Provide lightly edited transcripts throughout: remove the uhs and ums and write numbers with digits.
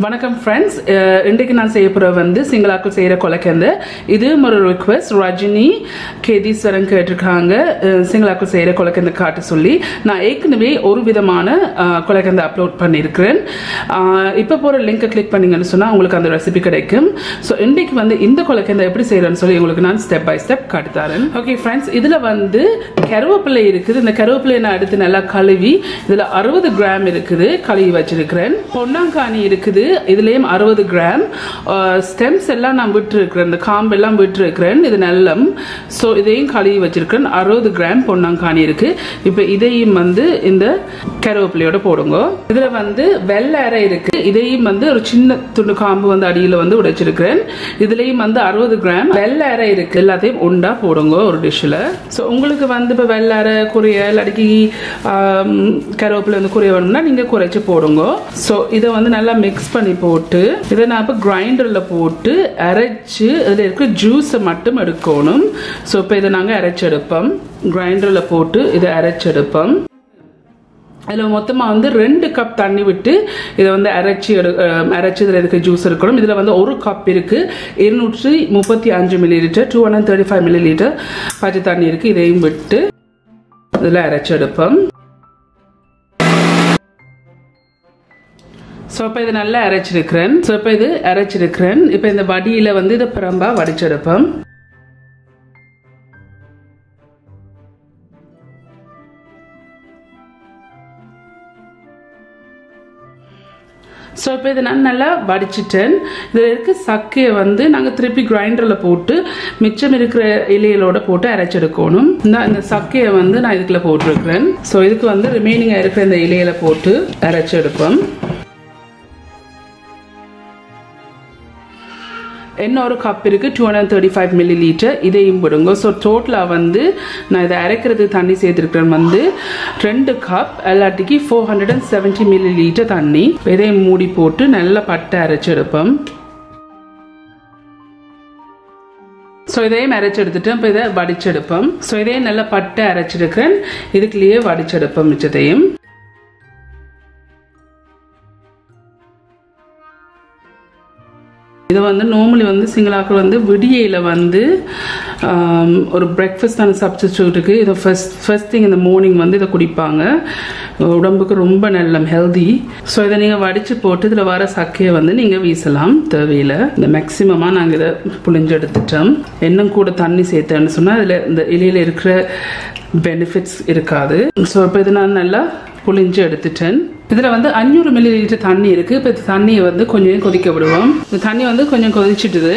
வணக்கம் ஃப்ரெண்ட்ஸ், இன்றைக்கு நான் செய்ய போகிற வந்து சிங்களாக்கள் செய்கிற கொலக்கந்த. இது ஒரு ரிக்வெஸ்ட். ரஜினி கேதீஸ்வரன் கேட்டிருக்காங்க சிங்களாக்கள் செய்கிற கொலக்கந்த காட்ட சொல்லி. நான் ஏற்கனவே ஒரு விதமான கொலக்கந்த அப்லோட் பண்ணியிருக்கிறேன். இப்போ போகிற லிங்கை கிளிக் பண்ணிங்கன்னு சொன்னால் உங்களுக்கு அந்த ரெசிபி கிடைக்கும். ஸோ இன்றைக்கு வந்து இந்த கொலக்கந்த எப்படி செய்கிறேன்னு சொல்லி உங்களுக்கு நான் ஸ்டெப் பை ஸ்டெப் காட்டுத்தாரேன். ஓகே ஃப்ரெண்ட்ஸ், இதில் வந்து கருவேப்பிலை இருக்குது. இந்த கருவேப்பிலையை நான் எடுத்து நல்லா கழுவி இதில் 60 கிராம் இருக்குது, கழுவி வச்சிருக்கிறேன். பொன்னாங்கானி இருக்குது, இதுலயும் 60 கிராம். ஸ்டெம்ஸ் எல்லாம் நான் விட்டுருக்கிறேன், இந்த காம்பு எல்லாம் விட்டுருக்கிறேன். இது நல்லம். ஸோ இதையும் கழுவி வச்சிருக்கிறேன். 60 கிராம் பொன்னாங்கானி இருக்கு. இப்போ இதையும் வந்து இந்த கருவேப்பிலையோட போடுங்க. இதுல வந்து வெள்ளை அரை இருக்கு. இதையும் வந்து ஒரு சின்ன துண்டு காம்பு வந்து அடியில் வந்து உடைச்சிருக்கிறேன். இதுலயும் வந்து 60 கிராம் வெள்ளை அரை இருக்கு. எல்லாத்தையும் உண்டா போடுங்க ஒரு டிஷ்ல. ஸோ உங்களுக்கு வந்து இப்போ வெள்ளை அரை குறைய இல்லாட்டி கருவேப்பிலை வந்து குறைய வேணும்னா நீங்க குறைச்சு போடுங்க. ஸோ இதை வந்து நல்லா மிக்ஸ் பண்ணி போட்டு இதை நான் இப்போ கிரைண்டர்ல போட்டு அரைச்சு அதில் இருக்கிற ஜூஸை மட்டும் எடுக்கணும். ஸோ இப்போ இதை நாங்கள் அரைச்செடுப்போம். கிரைண்டர்ல போட்டு இதை அரைச்செடுப்போம். அதில் மொத்தமாக வந்து 2 கப் தண்ணி விட்டு இதை வந்து அரைச்சி இதில் இருக்க ஜூஸ் இருக்கணும். இதில் வந்து 1 கப் இருக்கு, 235 மில்லிலிட்டர், 235 மில்லிலிட்டர் பச்சை தண்ணி இருக்கு. இதையும் விட்டு இதில் அரைச்செடுப்போம். ஸோ இப்போ இது நல்லா அரைச்சிருக்கிறேன். ஸோ இப்போ இது அரைச்சிருக்கிறேன். இப்போ இந்த வடியில வந்து இதை பிரம்பா வடிச்செடுப்போம். ஸோ இப்போ இதை நான் நல்லா வடிச்சிட்டேன். இதில் இருக்க சக்கையை வந்து நாங்கள் திருப்பி கிரைண்டரில் போட்டு மிச்சம் இருக்கிற இலைகளோட போட்டு அரைச்செடுக்கணும். இந்த சக்கையை வந்து நான் இதுக்குள்ள போட்டிருக்கிறேன். ஸோ இதுக்கு வந்து ரிமைனிங்காக இருக்கிற இந்த இலையில போட்டு அரைச்செடுப்போம். இன்னொரு கப் இருக்கு, 235 மில்லிலிட்டர். இதையும் விடுங்க. ஸோ டோட்டலாக வந்து நான் இதை அரைக்கிறது தண்ணி சேர்த்துருக்கிறேன் வந்து 2 கப், எல்லாட்டிக்கு 470 மில்லிலிட்டர் தண்ணி. இதையும் மூடி போட்டு நல்லா பட்டை அரைச்செடுப்போம். ஸோ இதையும் அரைச்செடுத்துட்டு இப்போ இதை வடிச்செடுப்போம். ஸோ இதையும் நல்லா பட்டை அரைச்சிருக்கிறேன். இதுக்குள்ளேயே வடிச்செடுப்போம் மிச்சத்தையும். இது வந்து நார்மலி வந்து சிங்களாக்கள் வந்து விடியையில் வந்து ஒரு பிரேக்ஃபாஸ்டான சப்ஸ்டிடியூட்டுக்கு இதை ஃபர்ஸ்ட் திங் இந்த மார்னிங் வந்து இதை குடிப்பாங்க. உடம்புக்கு ரொம்ப நல்ல ஹெல்தி. ஸோ இதை நீங்கள் வடித்து போட்டு இதில் வர சக்கையை வந்து நீங்கள் வீசலாம் தேவையில். இந்த மேக்ஸிமமாக நாங்கள் இதை புளிஞ்சு எடுத்துட்டோம். இன்னும் கூட தண்ணி சேர்த்தேன்னு சொன்னால் இதில் இந்த இலையில் இருக்கிற பெனிஃபிட்ஸ் இருக்காது. ஸோ இப்போ இது நான் நல்லா புளிஞ்சு எடுத்துட்டேன். இதில் வந்து 500 மில்லிலிட்டர் தண்ணி இருக்குது. இப்போ தண்ணியை வந்து கொஞ்சம் கொதிக்க விடுவோம். இந்த தண்ணி வந்து கொஞ்சம் கொதிச்சுட்டுது.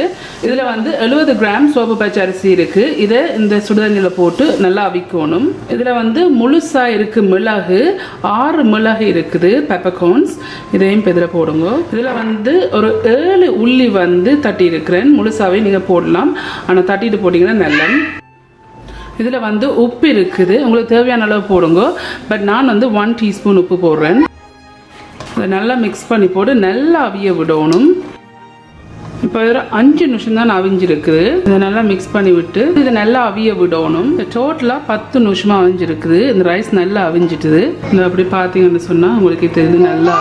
இதில் வந்து 70 கிராம் சோப்பு பச்சை அரிசி இருக்குது. இதை இந்த சுடுதண்ணியில் போட்டு நல்லா அவிக்கணும். இதில் வந்து முழுசாக இருக்குது மிளகு, 6 மிளகு இருக்குது, பெப்பர்கார்ன்ஸ். இதையும் இப்போ இதில் போடுங்க. இதில் வந்து ஒரு 7 உள்ளி வந்து தட்டி இருக்கிறேன். முழுசாகவே நீங்கள் போடலாம், ஆனால் தட்டிட்டு போட்டிங்கன்னா நல்ல. இதில் வந்து உப்பு இருக்குது, உங்களுக்கு தேவையான அளவு போடுங்க. பட் நான் வந்து 1 டீஸ்பூன் உப்பு போடுறேன். இதை நல்லா மிக்ஸ் பண்ணி போட்டு நல்லா அவிய விடணும். இப்போ 5 நிமிஷம் தான் அவிஞ்சிருக்குது. இதை நல்லா மிக்ஸ் பண்ணி விட்டு இதை நல்லா அவிய விடணும். டோட்டலாக 10 நிமிஷமாக அவிஞ்சிருக்குது. இந்த ரைஸ் நல்லா அவிஞ்சிட்டுது. இந்த அப்படி பார்த்தீங்கன்னு சொன்னால் உங்களுக்கு தெரியுது நல்லா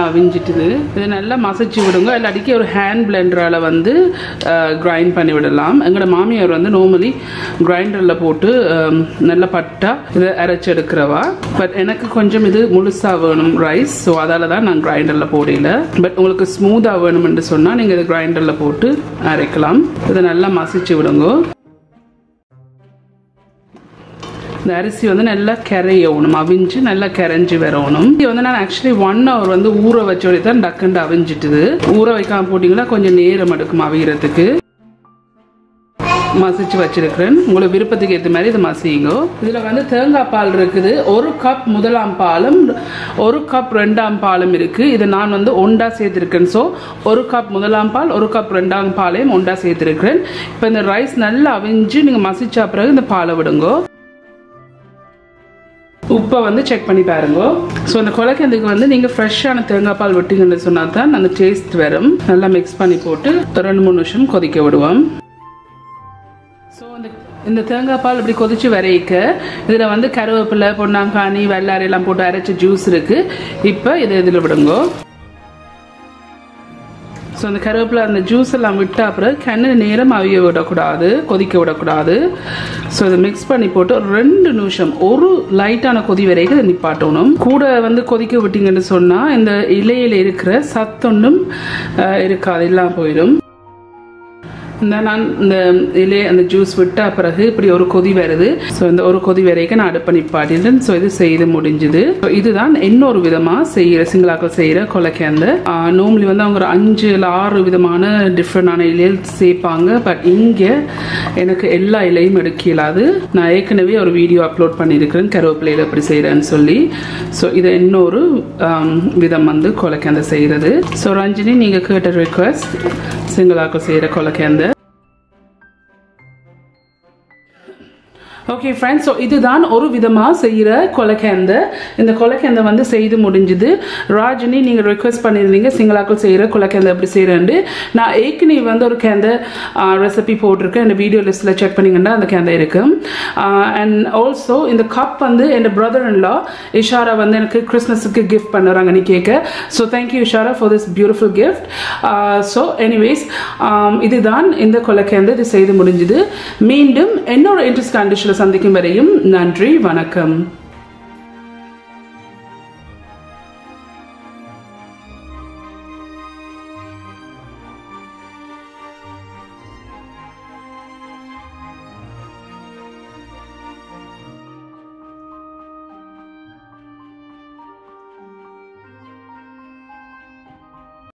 அவிஞ்சிட்டுது. இதை நல்லா மசிச்சு விடுங்க. இல்லாட்டிக்கு ஒரு ஹேண்ட் பிளெண்டரால் வந்து கிரைண்ட் பண்ணி விடலாம். எங்களோட மாமியார் வந்து நார்மலி கிரைண்டரில் போட்டு நல்லா பட்டா இதை அரைச்சி எடுக்கிறவா. பட் எனக்கு கொஞ்சம் இது முழுசாக வேணும் ரைஸ். ஸோ அதால் தான் நான் கிரைண்டரில் போடல. பட் உங்களுக்கு ஸ்மூத்தாக வேணும்னு சொன்னால் நீங்கள் இதை கிரைண்டரில் போட்டு அரைக்கலாம். இதை நல்லா மசிச்சு விடுங்க. இந்த அரிசி வந்து நல்லா கரையணும், அவிஞ்சு நல்லா கரைஞ்சி வரணும். இது வந்து நான் ஆக்சுவலி 1 hour வந்து ஊற வச்சோடய தான் டக்குண்டு அவிஞ்சிட்டுது. ஊற வைக்காம போட்டிங்கன்னா கொஞ்சம் நேரம் எடுக்கும் அவிகிறதுக்கு. மசிச்சு வச்சிருக்கிறேன். உங்களுக்கு விருப்பத்துக்கு ஏற்ற மாதிரி இதை மசிங்க. இதில் வந்து தேங்காய் பால் இருக்குது. 1 கப் முதலாம் பாலும் 1 கப் 2ஆம் பாலும் இருக்கு. இதை நான் வந்து ஒண்டா சேர்த்திருக்கேன். ஸோ 1 கப் முதலாம் பால் 1 கப் 2ஆம் பாலையும் ஒண்டா சேர்த்திருக்கிறேன். இப்போ இந்த ரைஸ் நல்லா அவிஞ்சு நீங்கள் மசிச்சா பிறகு இந்த பாலை விடுங்க. உப்பை வந்து செக் பண்ணி பாருங்க. ஸோ அந்த கொலக்கந்துக்கு வந்து நீங்கள் ஃப்ரெஷ்ஷான தேங்காய் பால் விட்டீங்கன்னு சொன்னால் தான் அந்த டேஸ்ட் வரும். நல்லா மிக்ஸ் பண்ணி போட்டு 2-3 நிமிஷம் கொதிக்க விடுவோம். ஸோ இந்த தேங்காய் பால் இப்படி கொதிச்சு வரைக்க இதில் வந்து கருவேப்பிலை, பொன்னாங்கானி, வெள்ளாரி எல்லாம் போட்டு அரைச்ச ஜூஸ் இருக்குது. இப்போ இதில் விடுங்க. ஸோ அந்த கருவேப்பிலை அந்த ஜூஸ் எல்லாம் விட்ட அப்புறம் கண்ணு நேரம் அவிய விடக்கூடாது, கொதிக்க விடக்கூடாது. ஸோ இதை மிக்ஸ் பண்ணி போட்டு 2 நிமிஷம் ஒரு லைட்டான கொதி வரைக்கும் இதை நிப்பாட்டணும். கூட வந்து கொதிக்க விட்டீங்கன்னு சொன்னால் இந்த இலையில் இருக்கிற சத்தொன்றும் இருக்காது, எல்லாம் போயிடும். நான் இந்த இலையை அந்த ஜூஸ் விட்ட பிறகு இப்படி ஒரு கொதி வருது. ஸோ இந்த ஒரு கொதி வரைக்கும் நான் அடுப்பை நிப்பாட்டிட்டேன். ஸோ இது செய்து முடிஞ்சுது. இதுதான் இன்னொரு விதமாக செய்கிற சிங்களாக்கள் செய்கிற கொலக்கந்து. நார்மலி வந்து அவங்க ஒரு 5-6 விதமான டிஃப்ரெண்டான இலையில் சேர்ப்பாங்க. பட் இங்கே எனக்கு எல்லா இலையும் எடுக்க இயலாது. நான் ஏற்கனவே ஒரு வீடியோ அப்லோட் பண்ணியிருக்கிறேன் கருவேப்பிலையில் எப்படி செய்கிறேன்னு சொல்லி. ஸோ இது இன்னொரு விதம் வந்து கொலக்கந்து செய்கிறது. ஸோ ரஞ்சினி, நீங்கள் கேட்ட ரிக்வெஸ்ட் சிங்களாக்கள் செய்கிற கொலக்கந்து. ஓகே ஃப்ரெண்ட்ஸ், ஸோ இதுதான் ஒரு விதமாக செய்கிற கொலக்கந்து. இந்த கொலக்கந்தை வந்து செய்து முடிஞ்சுது. ராஜினி, நீங்கள் ரிக்வெஸ்ட் பண்ணியிருந்தீங்க சிங்களாக்கள் செய்கிற கொலக்கந்தை எப்படி செய்கிறேன்ட்டு. நான் ஏற்கனவே வந்து ஒரு கேந்தை ரெசிபி போட்டிருக்கேன். இந்த வீடியோ லிஸ்ட்டில் செக் பண்ணிங்கன்னா அந்த கேந்தை இருக்கும். அண்ட் ஆல்சோ இந்த கப் வந்து என் பிரதர் இன் லா இஷாரா வந்து எனக்கு கிறிஸ்மஸுக்கு கிஃப்ட் பண்ணுறாங்க நீ கேட்க. So thank you Ishara for this beautiful gift. So anyways, இதுதான் இந்த கொலக்கந்தை. இது செய்து முடிஞ்சுது. மீண்டும் என்னோட இன்ட்ரெஸ்ட் கண்டிஷனில் சந்திக்கும் வரையும் நன்றி, வணக்கம்.